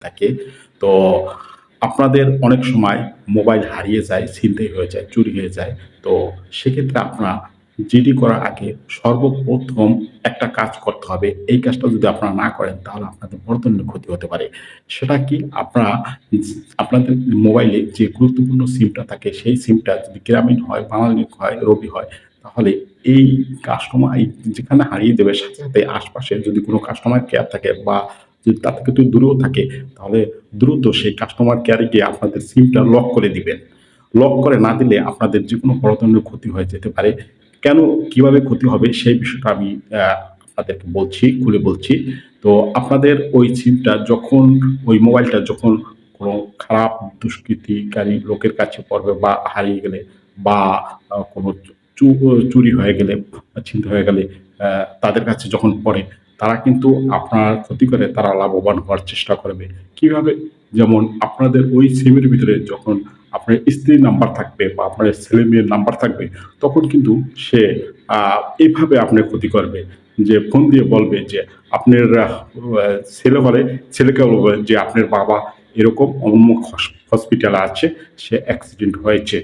থাকে। তো আপনাদের অনেক সময় মোবাইল হারিয়ে যায়, ছিনতাই হয়ে যায়, চুরি হয়ে যায়। তো সেক্ষেত্রে আপনারা জিডি করার আগে সর্বপ্রথম একটা কাজ করতে হবে। এই কাজটা যদি আপনারা না করেন তাহলে আপনাদের বড় ধরনের ক্ষতি হতে পারে। সেটা কি? আপনারা আপনাদের মোবাইলে যে গুরুত্বপূর্ণ সিমটা থাকে সেই সিমটা যদি গ্রামীণ হয়, বাংলালিংক হয়, রবি হয় তাহলে এই কাস্টমার যেখানে হারিয়ে দেবে সাথে, সাথে আশপাশে যদি কোনো কাস্টমার কেয়ার থাকে বা যদি তার থেকে একটু দূরেও থাকে তাহলে দ্রুত সেই কাস্টমার কেয়ারে গিয়ে আপনাদের সিমটা লক করে দিবেন। লক করে না দিলে আপনাদের যেকোনো বড় ধরনের ক্ষতি হয়ে যেতে পারে। কেন, কিভাবে ক্ষতি হবে সেই বিষয়টা আমি আপনাদেরকে বলছি, খুলে বলছি। তো আপনাদের ওই সিমটা যখন ওই মোবাইলটা যখন কোনো খারাপ দুষ্কৃতিকারী লোকের কাছে পড়বে বা হারিয়ে গেলে বা কোনো চু চুরি হয়ে গেলে বা ছিনতাই হয়ে গেলে তাদের কাছে যখন পড়ে তারা কিন্তু আপনার ক্ষতি করে তারা লাভবান হওয়ার চেষ্টা করবে। কিভাবে? যেমন আপনাদের ওই সিমের ভিতরে যখন আপনার স্ত্রীর নাম্বার থাকবে বা আপনার ছেলে-মেয়ের নাম্বার থাকবে, তখন কিন্তু সে এভাবে আপনার ক্ষতি করবে যে ফোন দিয়ে বলবে যে আপনার ছেলে হলে ছেলেকে বলবে যে আপনার বাবা এরকম অমুক হসপিটালে আছে, সে অ্যাক্সিডেন্ট হয়েছে।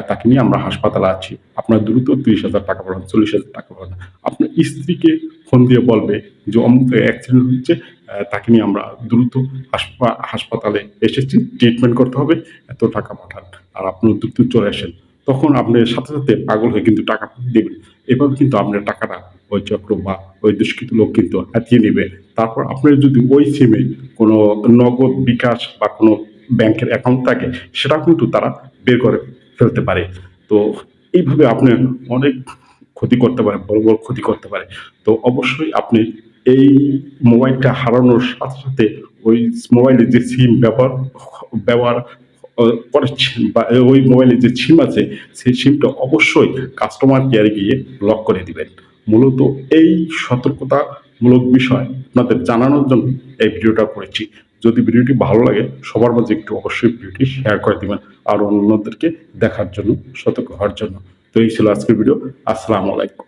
তাকে নিয়ে আমরা হাসপাতালে আছি। আপনার দ্রুত ৳৩০,০০০ পাঠান, ৳৪০,০০০ পাঠান। আপনার স্ত্রীকে ফোন দিয়ে বলবে যে অমুক জায়গায় অ্যাক্সিডেন্ট হয়েছে, তাকে নিয়ে আমরা দ্রুত হাসপাতালে এসেছি, ট্রিটমেন্ট করতে হবে, এত টাকা পাঠান। আর আপনি দ্রুত চলে আসেন। তখন আপনি সাথে, সাথে পাগল হয়ে কিন্তু টাকা দিবেন। এভাবে কিন্তু আপনার টাকাটা ওই চক্র বা ওই দুষ্কৃতী লোক কিন্তু হাতিয়ে নিবে। তারপর আপনার যদি ওই সিমে কোনো নগদ, বিকাশ বা কোনো ব্যাংকের অ্যাকাউন্ট থাকে, সেটাও কিন্তু তারা বের করে ফেলতে পারে। তো এইভাবে আপনার অনেক ক্ষতি করতে পারে, বড়, বড় ক্ষতি করতে পারে। তো অবশ্যই আপনি এই মোবাইলটা হারানোর সাথে, সাথে ওই মোবাইলে যে সিম ব্যবহার করেছেন বা ওই মোবাইলে যে সিম আছে, সেই সিমটা অবশ্যই কাস্টমার কেয়ারে গিয়ে লক করে দিবেন। মূলত এই সতর্কতামূলক বিষয় আপনাদের জানানোর জন্য এই ভিডিওটা করেছি। যদি ভিডিওটি ভালো লাগে সবার মাঝে একটু অবশ্যই ভিডিওটি শেয়ার করে দিবেন। আর অন্যদেরকে দেখার জন্য, সতর্ক হওয়ার জন্য। তো এই ছিল আজকের ভিডিও। আসসালামু আলাইকুম।